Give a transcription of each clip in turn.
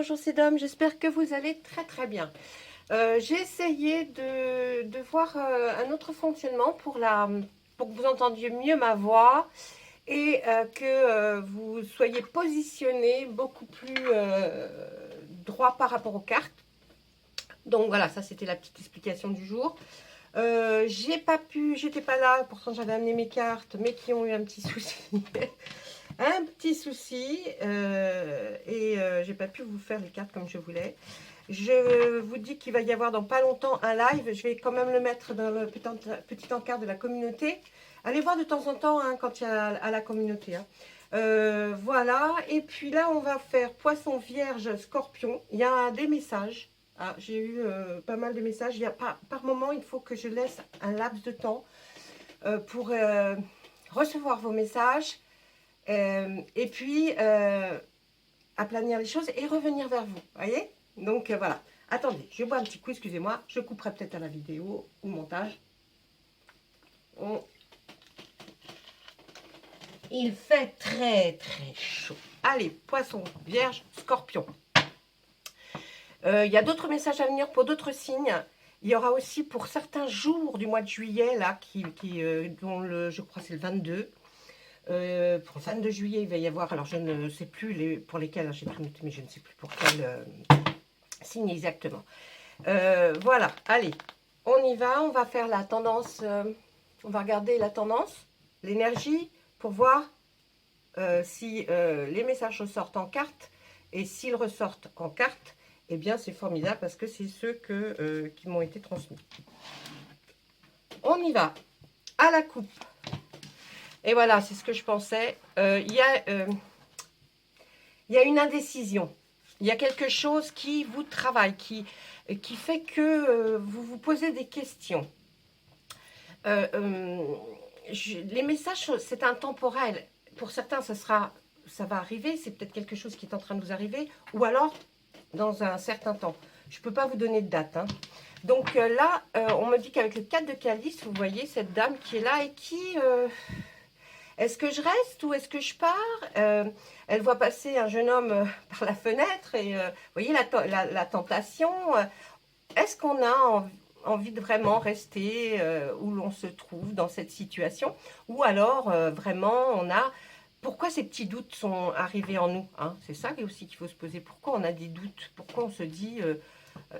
bonjour c'est Dom, j'espère que vous allez très très bien. J'ai essayé de voir un autre fonctionnement pour que vous entendiez mieux ma voix et que vous soyez positionné beaucoup plus droit par rapport aux cartes. Donc voilà, ça c'était la petite explication du jour. J'étais pas là, pourtant j'avais amené mes cartes, mais qui ont eu un petit souci. Un petit souci j'ai pas pu vous faire les cartes comme je voulais. Je vous dis qu'il va y avoir dans pas longtemps un live. Je vais quand même le mettre dans le petit encart de la communauté. Allez voir de temps en temps hein, quand il y a à la communauté. Hein. Voilà. Et puis là, on va faire poisson, vierge, scorpion. Il y a des messages. Ah, j'ai eu pas mal de messages. Il y a par moment, il faut que je laisse un laps de temps pour recevoir vos messages. Et puis aplanir les choses et revenir vers vous, voyez. Donc voilà, attendez, je bois un petit coup, excusez-moi, je couperai peut-être à la vidéo ou montage. Il fait très très chaud. Allez, poisson, vierge, scorpion. Il y a d'autres messages à venir pour d'autres signes. Il y aura aussi pour certains jours du mois de juillet, là, dont je crois c'est le 22. Pour le 22 juillet, il va y avoir, alors je ne sais plus pour lesquels, hein, j'ai tout noté, mais je ne sais plus pour quel signe exactement. Voilà, allez, on y va, on va faire la tendance, on va regarder la tendance, l'énergie, pour voir si les messages ressortent en carte, et s'ils ressortent en carte, eh bien c'est formidable, parce que c'est ceux qui m'ont été transmis. On y va, à la coupe. Et voilà, c'est ce que je pensais. Il y a une indécision. Il y a quelque chose qui vous travaille, qui fait que vous vous posez des questions. Les messages, c'est intemporel. Pour certains, ça va arriver. C'est peut-être quelque chose qui est en train de vous arriver. Ou alors, dans un certain temps. Je ne peux pas vous donner de date. Hein. Donc là, on me dit qu'avec le 4 de calice, vous voyez cette dame qui est là et qui... est-ce que je reste ou est-ce que je pars? Elle voit passer un jeune homme par la fenêtre et vous voyez la tentation. Est-ce qu'on a envie de vraiment rester où l'on se trouve dans cette situation? Ou alors vraiment on a... Pourquoi ces petits doutes sont arrivés en nous hein? C'est ça aussi qu'il faut se poser. Pourquoi on a des doutes? Pourquoi on se dit...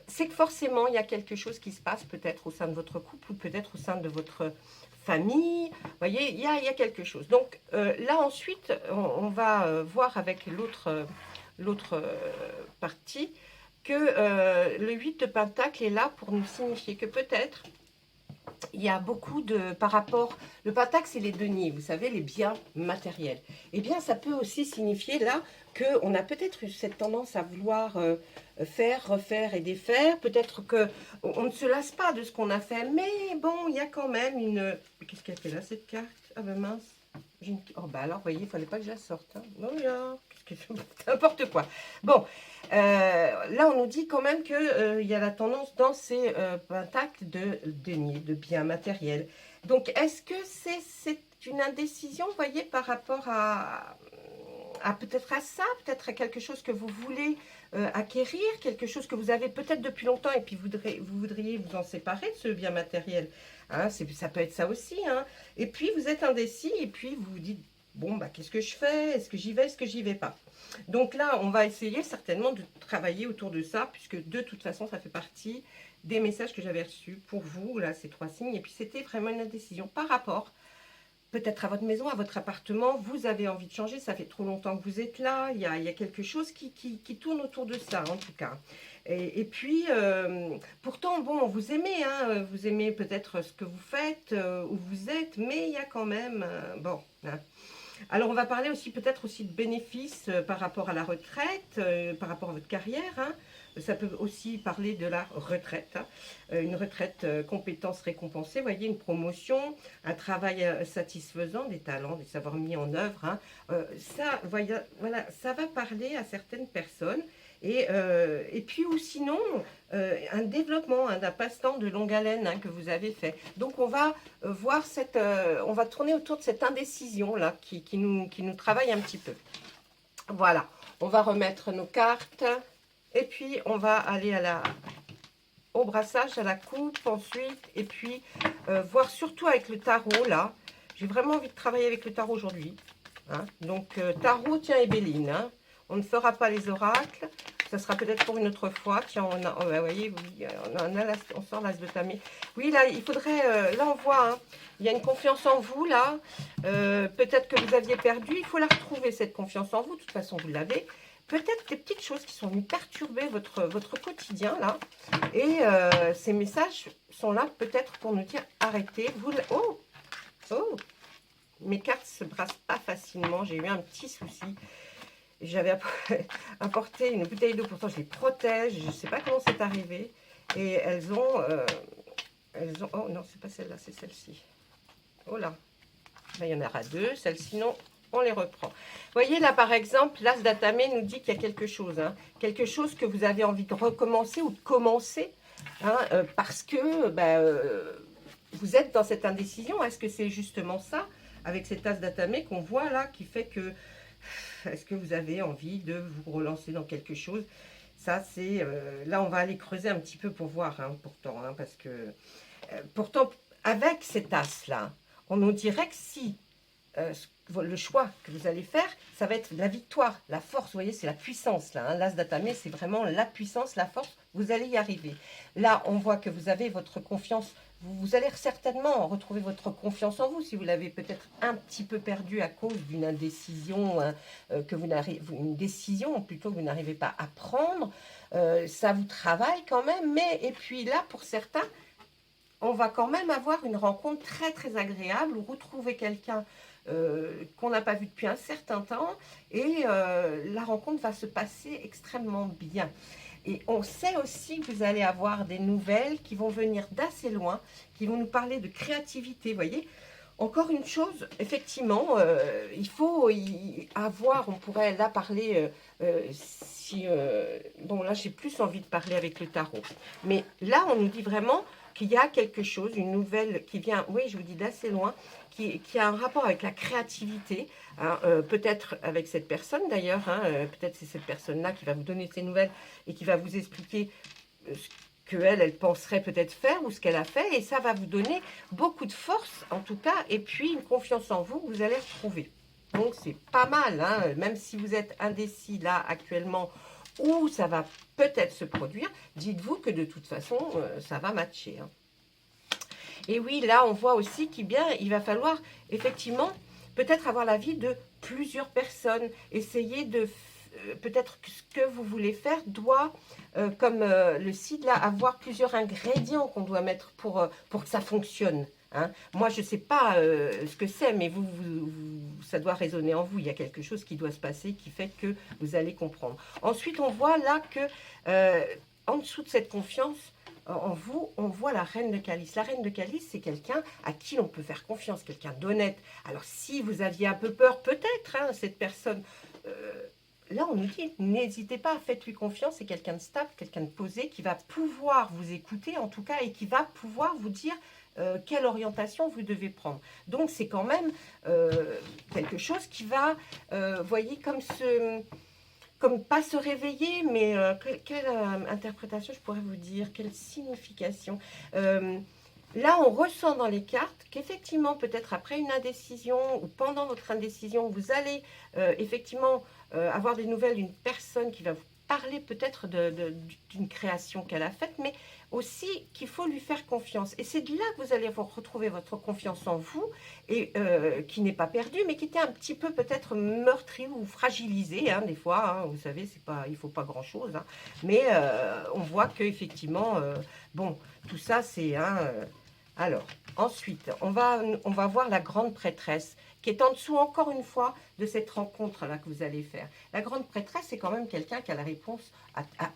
c'est que forcément il y a quelque chose qui se passe peut-être au sein de votre couple ou peut-être au sein de votre... famille, vous voyez, il y a quelque chose. Donc là ensuite, on va voir avec l'autre partie que le 8 de Pentacle est là pour nous signifier que peut-être il y a beaucoup de, par rapport, le Pentacle c'est les deniers, vous savez, les biens matériels. Eh bien ça peut aussi signifier là qu'on a peut-être eu cette tendance à vouloir faire, refaire et défaire. Peut-être qu'on ne se lasse pas de ce qu'on a fait, mais bon, il y a quand même une... Qu'est-ce qu'elle fait là, cette carte? Ah ben mince. Oh bah alors, vous voyez, il ne fallait pas que je la sorte. Hein. Non, là, n'importe quoi. Bon, là, on nous dit quand même qu'il y a la tendance dans ces pentacles de déni, de biens matériels. Donc, est-ce que c'est une indécision, vous voyez, par rapport à peut-être à ça, peut-être à quelque chose que vous voulez acquérir, quelque chose que vous avez peut-être depuis longtemps et puis vous voudriez vous en séparer de ce bien matériel. Hein, ça peut être ça aussi. Hein. Et puis vous êtes indécis et puis vous vous dites, bon, bah, qu'est-ce que je fais? Est-ce que j'y vais? Est-ce que j'y vais pas? Donc là, on va essayer certainement de travailler autour de ça, puisque de toute façon, ça fait partie des messages que j'avais reçus pour vous, là, ces 3 signes. Et puis c'était vraiment une indécision par rapport peut-être à votre maison, à votre appartement, vous avez envie de changer, ça fait trop longtemps que vous êtes là, il y a quelque chose qui tourne autour de ça en tout cas. Et puis, pourtant, bon, vous aimez, hein, vous aimez peut-être ce que vous faites, où vous êtes, mais il y a quand même, bon. Hein. Alors, on va parler aussi peut-être aussi de bénéfices par rapport à la retraite, par rapport à votre carrière, hein. Ça peut aussi parler de la retraite, hein. Une retraite compétence récompensée, vous voyez, une promotion, un travail satisfaisant, des talents, des savoirs mis en œuvre. Hein. Ça, voilà, ça va parler à certaines personnes. Et puis ou sinon, un développement d'un passe-temps de longue haleine hein, que vous avez fait. Donc on va voir on va tourner autour de cette indécision là qui nous travaille un petit peu. Voilà, on va remettre nos cartes. Et puis, on va aller au brassage, à la coupe ensuite. Et puis, voir surtout avec le tarot, là. J'ai vraiment envie de travailler avec le tarot aujourd'hui. Hein. Donc, tarot, tiens, et Béline. Hein. On ne fera pas les oracles. Ça sera peut-être pour une autre fois. Tiens, vous voyez, oui, on sort l'as de tamé. Oui, là, il faudrait... là, on voit, hein, il y a une confiance en vous, là. Peut-être que vous aviez perdu. Il faut la retrouver, cette confiance en vous. De toute façon, vous l'avez. Peut-être des petites choses qui sont venues perturber votre quotidien, là. Et ces messages sont là, peut-être, pour nous dire, arrêtez. Oh, oh, mes cartes se brassent pas facilement. J'ai eu un petit souci. J'avais apporté une bouteille d'eau, pourtant je les protège, je ne sais pas comment c'est arrivé. Et elles ont... oh non, c'est pas celle-là, c'est celle-ci. Oh là, il y en aura deux, celle-ci non, on les reprend. Vous voyez là par exemple, l'as d'atamé nous dit qu'il y a quelque chose. Hein, quelque chose que vous avez envie de recommencer ou de commencer. Hein, parce que vous êtes dans cette indécision. Est-ce que c'est justement ça, avec cet as d'atamé qu'on voit là, qui fait que... Est-ce que vous avez envie de vous relancer dans quelque chose? Ça, c'est... là, on va aller creuser un petit peu pour voir, hein, pourtant. Hein, parce que... pourtant, avec cet as-là, on nous dirait que si le choix que vous allez faire, ça va être la victoire, la force. Vous voyez, c'est la puissance, là. Hein, l'as d'atamé, c'est vraiment la puissance, la force. Vous allez y arriver. Là, on voit que vous avez votre confiance. Vous allez certainement retrouver votre confiance en vous si vous l'avez peut-être un petit peu perdu à cause d'une indécision, hein, une décision plutôt que vous n'arrivez pas à prendre. Ça vous travaille quand même, mais et puis là pour certains, on va quand même avoir une rencontre très très agréable ou retrouver quelqu'un qu'on n'a pas vu depuis un certain temps et la rencontre va se passer extrêmement bien. Et on sait aussi que vous allez avoir des nouvelles qui vont venir d'assez loin, qui vont nous parler de créativité, vous voyez. Encore une chose, effectivement, il faut y avoir, on pourrait là parler, bon là j'ai plus envie de parler avec le tarot. Mais là on nous dit vraiment qu'il y a quelque chose, une nouvelle qui vient, oui je vous dis d'assez loin, qui a un rapport avec la créativité, hein, peut-être avec cette personne d'ailleurs, hein, peut-être c'est cette personne-là qui va vous donner ces nouvelles et qui va vous expliquer ce qu'elle, elle penserait peut-être faire ou ce qu'elle a fait, et ça va vous donner beaucoup de force en tout cas, et puis une confiance en vous que vous allez retrouver. Donc c'est pas mal, hein, même si vous êtes indécis là actuellement, ou ça va peut-être se produire, dites-vous que de toute façon, ça va matcher. Hein. Et oui, là, on voit aussi qu'il va falloir effectivement peut-être avoir l'avis de plusieurs personnes. Essayer de... peut-être que ce que vous voulez faire doit, comme le site là, avoir plusieurs ingrédients qu'on doit mettre pour que ça fonctionne. Hein. Moi, je ne sais pas ce que c'est, mais ça doit résonner en vous. Il y a quelque chose qui doit se passer qui fait que vous allez comprendre. Ensuite, on voit là que en dessous de cette confiance, en vous, on voit la reine de calice. La reine de calice, c'est quelqu'un à qui l'on peut faire confiance, quelqu'un d'honnête. Alors, si vous aviez un peu peur, peut-être, hein, cette personne... là, on nous dit, n'hésitez pas, faites-lui confiance, c'est quelqu'un de stable, quelqu'un de posé, qui va pouvoir vous écouter, en tout cas, et qui va pouvoir vous dire quelle orientation vous devez prendre. Donc, c'est quand même quelque chose qui va, voyez, comme pas se réveiller, mais quelle interprétation je pourrais vous dire, quelle signification. Là, on ressent dans les cartes qu'effectivement, peut-être après une indécision ou pendant votre indécision, vous allez effectivement avoir des nouvelles d'une personne qui va vous parler peut-être d'une création qu'elle a faite, mais aussi qu'il faut lui faire confiance. Et c'est de là que vous allez retrouver votre confiance en vous, et qui n'est pas perdue, mais qui était un petit peu peut-être meurtrie ou fragilisée, hein, des fois. Hein, vous savez, il ne faut pas grand-chose. Hein, mais on voit qu'effectivement, bon, tout ça, c'est... Hein, alors, ensuite, on va voir la grande prêtresse, qui est en dessous, encore une fois, de cette rencontre-là que vous allez faire. La grande prêtresse, c'est quand même quelqu'un qui a la réponse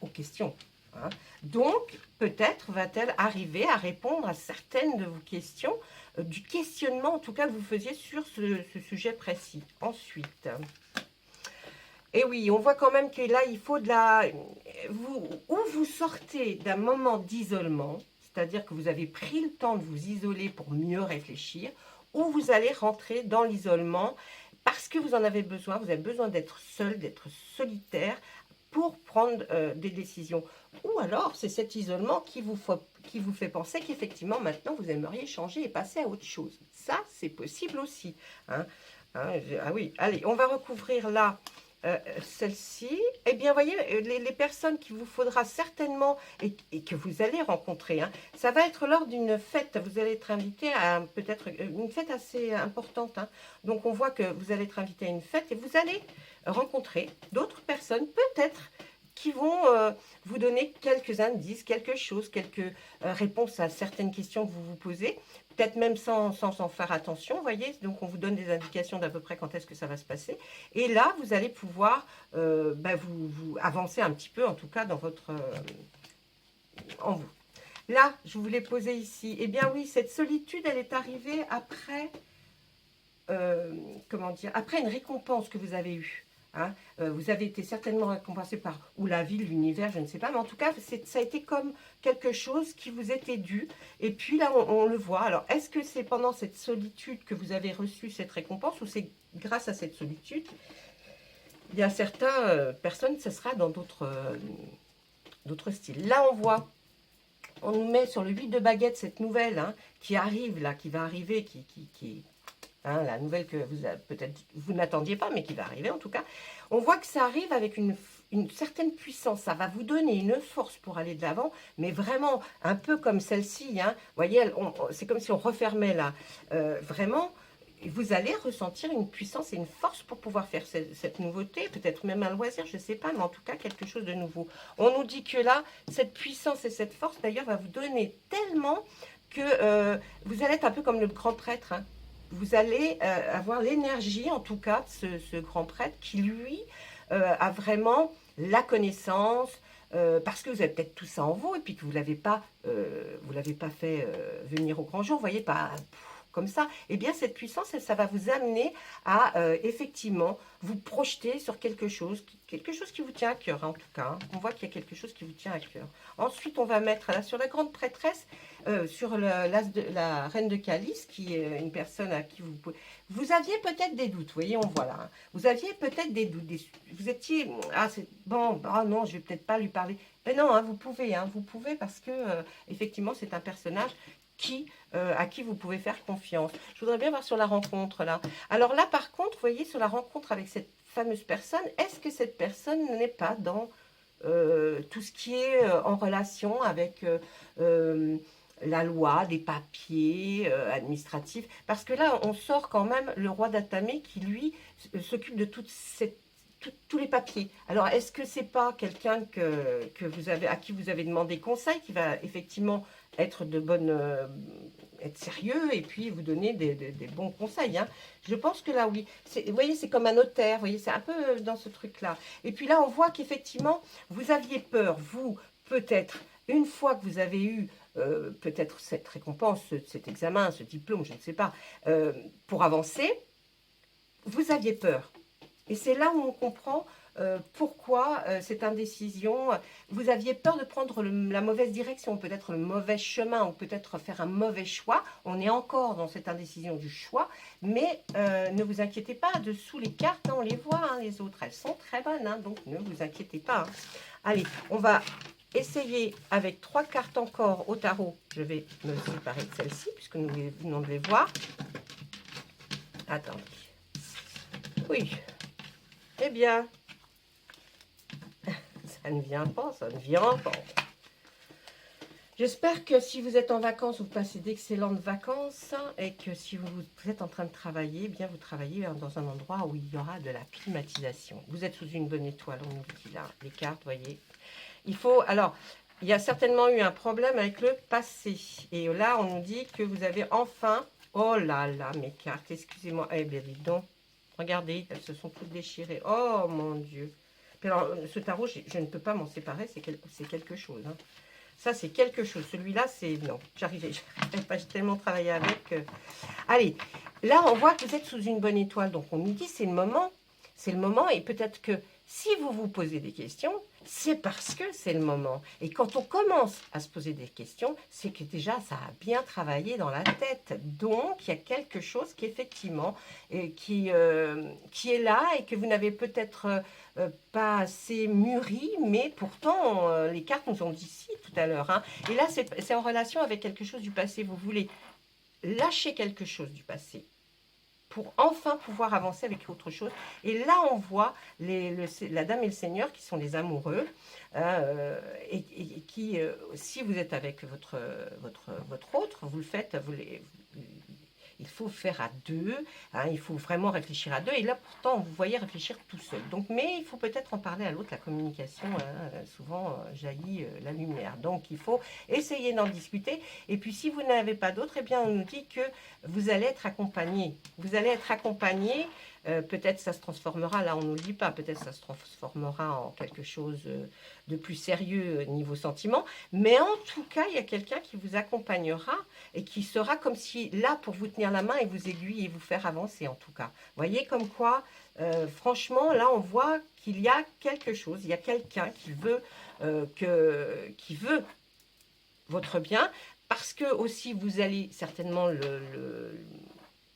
aux questions. Hein. Donc, peut-être va-t-elle arriver à répondre à certaines de vos questions, du questionnement en tout cas que vous faisiez sur ce sujet précis. Ensuite, et oui, on voit quand même que là, il faut de la... vous sortez d'un moment d'isolement, c'est-à-dire que vous avez pris le temps de vous isoler pour mieux réfléchir, ou vous allez rentrer dans l'isolement parce que vous en avez besoin, vous avez besoin d'être seul, d'être solitaire, pour prendre des décisions. Ou alors, c'est cet isolement qui vous fait penser qu'effectivement, maintenant, vous aimeriez changer et passer à autre chose. Ça, c'est possible aussi. Hein. Ah oui, allez, on va recouvrir là celle-ci. Eh bien, voyez, les personnes qu'il vous faudra certainement et que vous allez rencontrer, hein, ça va être lors d'une fête. Vous allez être invité à peut-être une fête assez importante. Hein. Donc, on voit que vous allez être invité à une fête et vous allez rencontrer d'autres personnes, peut-être, qui vont vous donner quelques indices, quelque chose, quelques réponses à certaines questions que vous vous posez, peut-être même sans en faire attention, vous voyez, donc on vous donne des indications d'à peu près quand est-ce que ça va se passer, et là, vous allez pouvoir vous avancer un petit peu, en tout cas, dans votre... en vous. Là, je voulais poser ici, eh bien oui, cette solitude, elle est arrivée après, comment dire, après une récompense que vous avez eue. Hein, vous avez été certainement récompensé par ou la vie, l'univers, je ne sais pas, mais en tout cas, ça a été comme quelque chose qui vous était dû. Et puis là, on le voit. Alors, est-ce que c'est pendant cette solitude que vous avez reçu cette récompense ou c'est grâce à cette solitude? Il y a certaines personnes, ce sera dans d'autres styles. Là, on voit, on nous met sur le 8 de baguette cette nouvelle hein, qui arrive, là, qui va arriver, qui hein, la nouvelle que vous peut-être vous n'attendiez pas, mais qui va arriver en tout cas. On voit que ça arrive avec une certaine puissance. Ça va vous donner une force pour aller de l'avant, mais vraiment un peu comme celle-ci. Hein. Vous voyez, c'est comme si on refermait là. Vraiment, vous allez ressentir une puissance et une force pour pouvoir faire cette nouveauté, peut-être même un loisir, je ne sais pas, mais en tout cas quelque chose de nouveau. On nous dit que là, cette puissance et cette force, d'ailleurs, va vous donner tellement que vous allez être un peu comme le grand prêtre, hein. Vous allez avoir l'énergie, en tout cas, de ce grand prêtre qui, lui, a vraiment la connaissance, parce que vous avez peut-être tout ça en vous, et puis que vous ne l'avez pas fait venir au grand jour, vous voyez, pas comme ça. Eh bien, cette puissance, ça va vous amener à, effectivement, vous projeter sur quelque chose qui vous tient à cœur, hein, en tout cas. Hein. On voit qu'il y a quelque chose qui vous tient à cœur. Ensuite, on va mettre là sur la grande prêtresse, sur la reine de calice, qui est une personne à qui vous aviez peut-être des doutes, vous voyez, on voit là. Hein. Vous aviez peut-être des doutes, vous étiez, c'est bon, ah non, je vais peut-être pas lui parler. Mais non, hein, vous pouvez parce que, effectivement, c'est un personnage à qui vous pouvez faire confiance. Je voudrais bien voir sur la rencontre, là. Alors là, par contre, vous voyez, sur la rencontre avec cette fameuse personne, est-ce que cette personne n'est pas dans tout ce qui est en relation avec la loi, des papiers administratifs? Parce que là, on sort quand même le roi d'Atamé qui, lui, s'occupe de tous les papiers. Alors, est-ce que c'est pas quelqu'un à qui vous avez demandé conseil, qui va effectivement être être sérieux et puis vous donner des bons conseils. Hein. Je pense que là, oui. Vous voyez, c'est comme un notaire. Vous voyez, c'est un peu dans ce truc-là. Et puis là, on voit qu'effectivement, vous aviez peur, vous, peut-être, une fois que vous avez eu peut-être cette récompense, cet examen, ce diplôme, je ne sais pas, pour avancer, vous aviez peur. Et c'est là où on comprend pourquoi cette indécision. Vous aviez peur de prendre la mauvaise direction, peut-être le mauvais chemin, ou peut-être faire un mauvais choix. On est encore dans cette indécision du choix, mais ne vous inquiétez pas, dessous les cartes, hein, on les voit, hein, les autres, elles sont très bonnes, hein, donc ne vous inquiétez pas. Hein. Allez, on va essayer avec 3 cartes encore au tarot. Je vais me séparer de celle-ci, puisque nous venons de les voir. Attendez. Oui. Eh bien, ça ne vient pas, ça ne vient pas. J'espère que si vous êtes en vacances, vous passez d'excellentes vacances et que si vous êtes en train de travailler, eh bien vous travaillez dans un endroit où il y aura de la climatisation. Vous êtes sous une bonne étoile, on nous dit là, les cartes, voyez. Alors, il y a certainement eu un problème avec le passé. Et là, on nous dit que vous avez enfin, oh là là, mes cartes, excusez-moi, eh bien dis donc. Regardez, elles se sont toutes déchirées. Oh mon Dieu. Alors, ce tarot, je ne peux pas m'en séparer, c'est quelque chose. Hein. Ça, c'est quelque chose. Celui-là, c'est... Non, j'arrivais pas, j'ai tellement travaillé avec. Allez, là, on voit que vous êtes sous une bonne étoile. Donc, on nous dit, c'est le moment. C'est le moment. Et peut-être que si vous vous posez des questions, c'est parce que c'est le moment. Et quand on commence à se poser des questions, c'est que déjà, ça a bien travaillé dans la tête. Donc, il y a quelque chose qui, effectivement, qui est là et que vous n'avez peut-être pas assez mûri, mais pourtant, les cartes nous ont dit si tout à l'heure. Hein. Et là, c'est en relation avec quelque chose du passé. Vous voulez lâcher quelque chose du passé pour enfin pouvoir avancer avec autre chose. Et là, on voit la dame et le seigneur qui sont des amoureux, et qui, si vous êtes avec votre autre, vous le faites, il faut faire à deux, hein, il faut vraiment réfléchir à deux, et là pourtant vous voyez réfléchir tout seul. Donc, mais il faut peut-être en parler à l'autre, la communication, hein, souvent jaillit la lumière. Donc il faut essayer d'en discuter, et puis si vous n'avez pas d'autre, eh bien on nous dit que vous allez être accompagné. Vous allez être accompagné, peut-être ça se transformera, là on ne nous le dit pas, peut-être ça se transformera en quelque chose de plus sérieux niveau sentiment, mais en tout cas il y a quelqu'un qui vous accompagnera et qui sera comme si là pour vous tenir la main et vous aiguiller et vous faire avancer en tout cas. Vous voyez comme quoi, franchement là on voit qu'il y a quelque chose, il y a quelqu'un qui veut, qui veut votre bien, parce que aussi vous allez certainement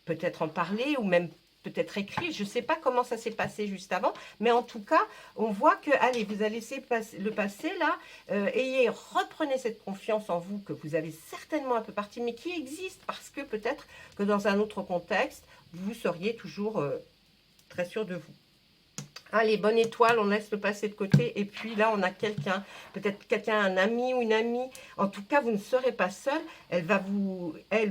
peut-être en parler ou même peut-être écrire, je ne sais pas comment ça s'est passé juste avant, mais en tout cas, on voit que, allez, vous allez laisser le passé là, reprenez cette confiance en vous que vous avez certainement un peu partie, mais qui existe parce que peut-être que dans un autre contexte, vous seriez toujours très sûr de vous. Allez, bonne étoile, on laisse le passé de côté. Et puis là, on a quelqu'un, peut-être quelqu'un, un ami ou une amie. En tout cas, vous ne serez pas seul. Elle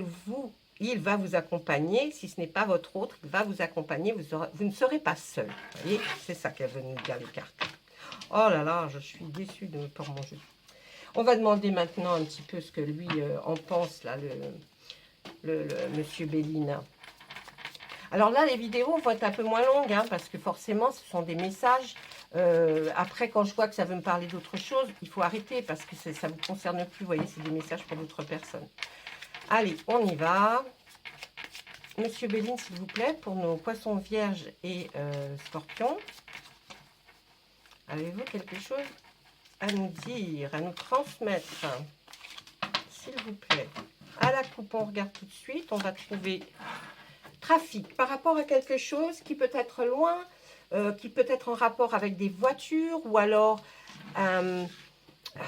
ou vous, il va vous accompagner. Si ce n'est pas votre autre, il va vous accompagner. Vous ne serez pas seul. Vous voyez, c'est ça qu'elle veut nous dire, les cartes. Oh là là, je suis déçue de pour mon jeu. On va demander maintenant un petit peu ce que lui en pense, là, le monsieur Béline. Alors là, les vidéos vont être un peu moins longues, hein, parce que forcément, ce sont des messages. Après, quand je vois que ça veut me parler d'autre chose, il faut arrêter, parce que ça ne vous concerne plus. Vous voyez, c'est des messages pour d'autres personnes. Allez, on y va. Monsieur Béline, s'il vous plaît, pour nos poissons vierges et scorpions. Avez-vous quelque chose à nous dire, à nous transmettre, s'il vous plaît? À la coupe, on regarde tout de suite. On va trouver... Trafic, par rapport à quelque chose qui peut être loin, qui peut être en rapport avec des voitures, ou alors,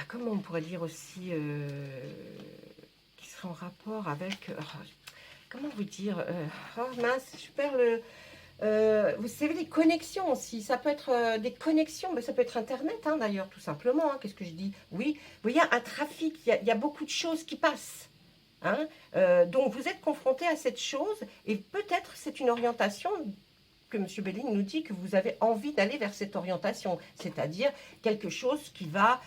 comment on pourrait dire aussi, qui serait en rapport avec, comment vous dire, oh mince, je perds vous savez, les connexions aussi, ça peut être des connexions, mais ça peut être Internet, hein, d'ailleurs, tout simplement, hein, qu'est-ce que je dis? Oui, vous voyez, un trafic, il y a beaucoup de choses qui passent. Hein, donc vous êtes confronté à cette chose et peut-être c'est une orientation que M. Béline nous dit que vous avez envie d'aller vers cette orientation, c'est-à-dire quelque chose qui va,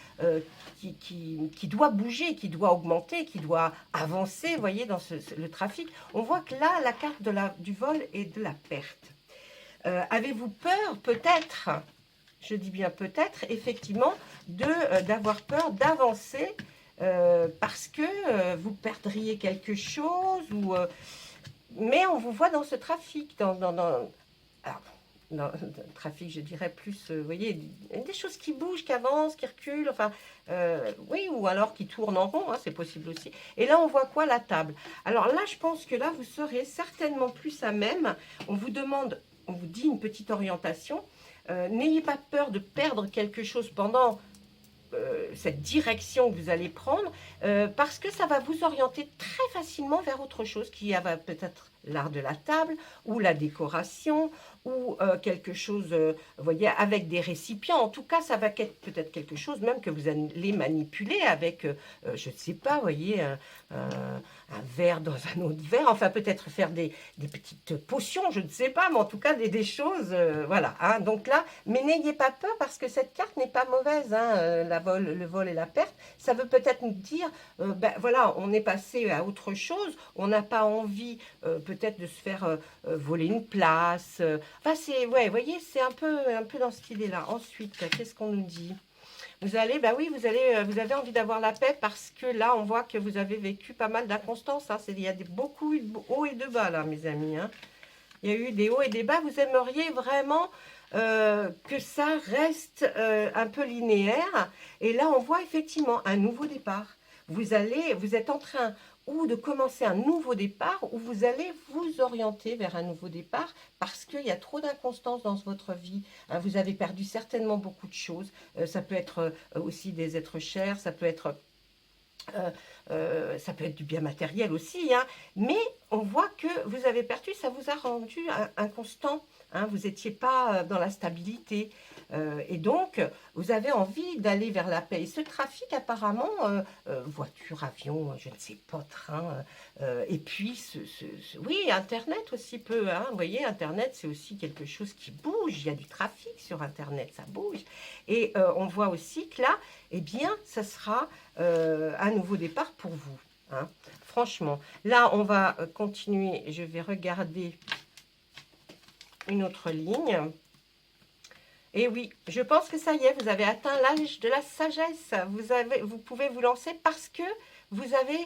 qui doit bouger, qui doit augmenter, qui doit avancer, vous voyez, dans le trafic. On voit que là, la carte du vol et de la perte. Avez-vous peur, peut-être, je dis bien peut-être, effectivement, d'avoir peur d'avancer parce que vous perdriez quelque chose, ou, mais on vous voit dans ce trafic, dans le trafic, je dirais plus, vous voyez, des choses qui bougent, qui avancent, qui reculent, enfin, oui, ou alors qui tournent en rond, hein, c'est possible aussi. Et là, on voit quoi? La table. Alors là, je pense que là, vous serez certainement plus à même, on vous demande, on vous dit une petite orientation, n'ayez pas peur de perdre quelque chose pendant cette direction que vous allez prendre, parce que ça va vous orienter très facilement vers autre chose qui va peut-être l'art de la table ou la décoration ou quelque chose, vous voyez, avec des récipients. En tout cas, ça va être peut-être quelque chose même que vous allez manipuler avec, je ne sais pas, vous voyez, un verre dans un autre verre. Enfin, peut-être faire des petites potions, je ne sais pas, mais en tout cas, des choses, voilà. Hein, donc là, mais n'ayez pas peur parce que cette carte n'est pas mauvaise, hein, le vol et la perte. Ça veut peut-être nous dire, ben voilà, on est passé à autre chose, on n'a pas envie peut-être de se faire voler une place. Enfin, c'est, ouais, vous voyez, c'est un peu dans cette idée-là. Ensuite, qu'est-ce qu'on nous dit? Vous allez, bah oui, vous avez envie d'avoir la paix parce que là, on voit que vous avez vécu pas mal d'inconstances. Hein. Il y a beaucoup de hauts et de bas, là, mes amis. Hein. Il y a eu des hauts et des bas. Vous aimeriez vraiment que ça reste un peu linéaire. Et là, on voit effectivement un nouveau départ. Vous êtes en train ou de commencer un nouveau départ, ou vous allez vous orienter vers un nouveau départ parce qu'il y a trop d'inconstance dans votre vie. Hein, vous avez perdu certainement beaucoup de choses. Ça peut être aussi des êtres chers, ça peut être du bien matériel aussi, hein, mais on voit que vous avez perdu, ça vous a rendu inconstant, hein, vous n'étiez pas dans la stabilité, et donc vous avez envie d'aller vers la paix. Et ce trafic apparemment, voiture, avion, je ne sais pas, train, et puis oui, Internet aussi peut, hein, vous voyez, Internet c'est aussi quelque chose qui bouge, il y a du trafic sur Internet, ça bouge, et on voit aussi que là, eh bien, ça sera un nouveau départ pour vous. Hein. Franchement, là, on va continuer. Je vais regarder une autre ligne. Et oui, je pense que ça y est, vous avez atteint l'âge de la sagesse. Vous pouvez vous lancer parce que vous avez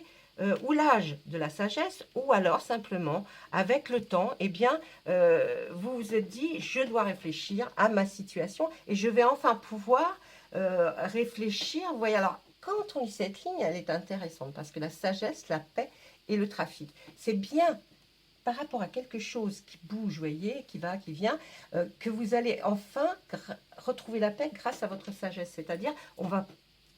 ou l'âge de la sagesse, ou alors simplement, avec le temps, eh bien, vous vous êtes dit, je dois réfléchir à ma situation et je vais enfin pouvoir réfléchir. Vous voyez, alors, quand on lit cette ligne, elle est intéressante parce que la sagesse, la paix et le trafic, c'est bien par rapport à quelque chose qui bouge, vous voyez, qui va, qui vient, que vous allez enfin retrouver la paix grâce à votre sagesse. C'est-à-dire, on va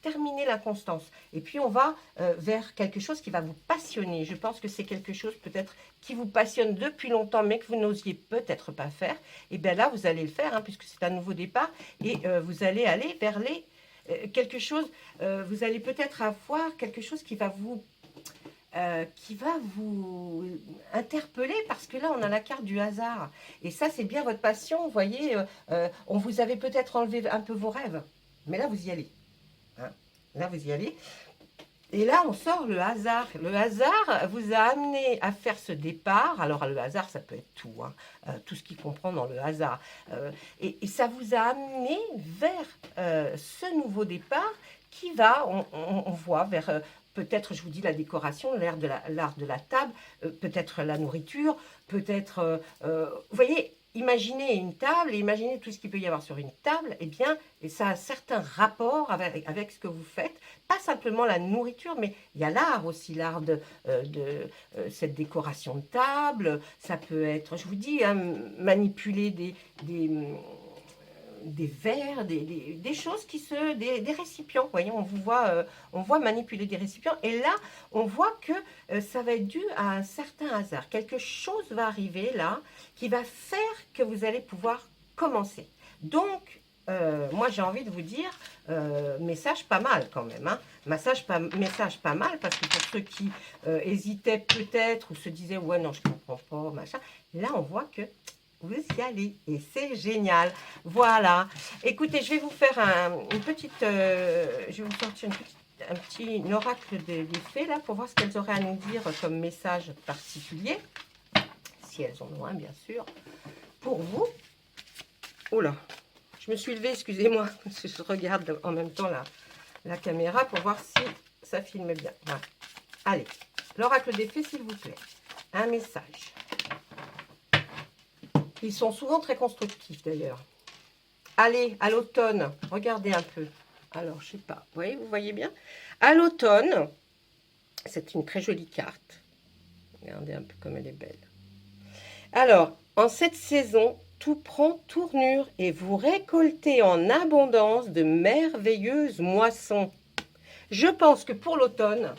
terminer l'inconstance. Et puis, on va vers quelque chose qui va vous passionner. Je pense que c'est quelque chose peut-être qui vous passionne depuis longtemps, mais que vous n'osiez peut-être pas faire. Et bien là, vous allez le faire, hein, puisque c'est un nouveau départ. Et vous allez aller vers quelque chose, vous allez peut-être avoir quelque chose qui va vous interpeller, parce que là, on a la carte du hasard. Et ça, c'est bien votre passion. Vous voyez, on vous avait peut-être enlevé un peu vos rêves. Mais là, vous y allez. Hein, là, vous y allez. Et là, on sort le hasard. Le hasard vous a amené à faire ce départ. Alors, le hasard, ça peut être tout, hein, tout ce qui comprend dans le hasard. Et ça vous a amené vers ce nouveau départ qui va, on voit, vers peut-être, je vous dis, la décoration, l'art de la table, peut-être la nourriture, peut-être, vous voyez, imaginez une table et imaginez tout ce qu'il peut y avoir sur une table, eh bien, et ça a un certain rapport avec ce que vous faites. Pas simplement la nourriture, mais il y a l'art aussi, l'art de cette décoration de table. Ça peut être, je vous dis, hein, manipuler des verres, des choses des récipients. Vous voyez, on voit manipuler des récipients. Et là, on voit que ça va être dû à un certain hasard. Quelque chose va arriver là qui va faire que vous allez pouvoir commencer. Donc, moi, j'ai envie de vous dire, message pas mal quand même. Hein. Message pas mal, parce que pour ceux qui hésitaient peut-être ou se disaient, ouais, non, je comprends pas, machin. Là, on voit que vous y allez et c'est génial. Voilà. Écoutez, je vais vous faire une petite, je vais vous sortir un petit oracle des fées là pour voir ce qu'elles auraient à nous dire comme message particulier, si elles en ont un bien sûr, pour vous. Oh là, je me suis levée, excusez-moi, parce que je regarde en même temps la caméra pour voir si ça filme bien. Voilà. Allez, l'oracle des fées, s'il vous plaît. Un message. Ils sont souvent très constructifs d'ailleurs. Allez, à l'automne, regardez un peu. Alors, je sais pas, vous voyez bien. À l'automne, c'est une très jolie carte. Regardez un peu comme elle est belle. Alors, en cette saison, tout prend tournure et vous récoltez en abondance de merveilleuses moissons. Je pense que pour l'automne,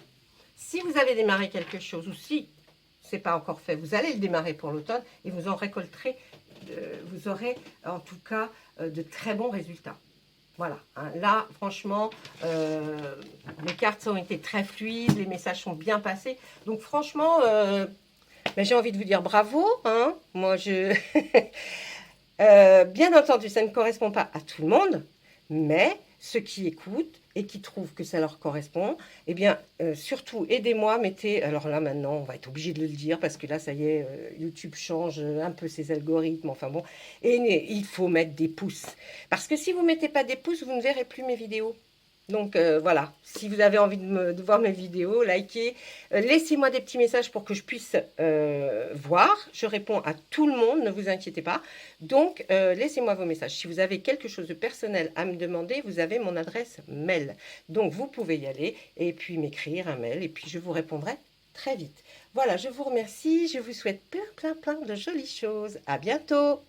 si vous avez démarré quelque chose ou si ce n'est pas encore fait, vous allez le démarrer pour l'automne et vous en récolterez, vous aurez en tout cas de très bons résultats. Voilà, hein. Là, franchement, les cartes ont été très fluides, les messages sont bien passés. Donc, franchement, j'ai envie de vous dire bravo. Hein. Moi, bien entendu, ça ne correspond pas à tout le monde, mais ceux qui écoutent et qui trouvent que ça leur correspond, eh bien, surtout, aidez-moi, mettez... Alors là, maintenant, on va être obligé de le dire, parce que là, ça y est, YouTube change un peu ses algorithmes, enfin bon. Et il faut mettre des pouces. Parce que si vous ne mettez pas des pouces, vous ne verrez plus mes vidéos. Donc voilà, si vous avez envie de voir mes vidéos, likez, laissez-moi des petits messages pour que je puisse voir. Je réponds à tout le monde, ne vous inquiétez pas. Donc laissez-moi vos messages. Si vous avez quelque chose de personnel à me demander, vous avez mon adresse mail. Donc vous pouvez y aller et puis m'écrire un mail et puis je vous répondrai très vite. Voilà, je vous remercie, je vous souhaite plein de jolies choses. À bientôt!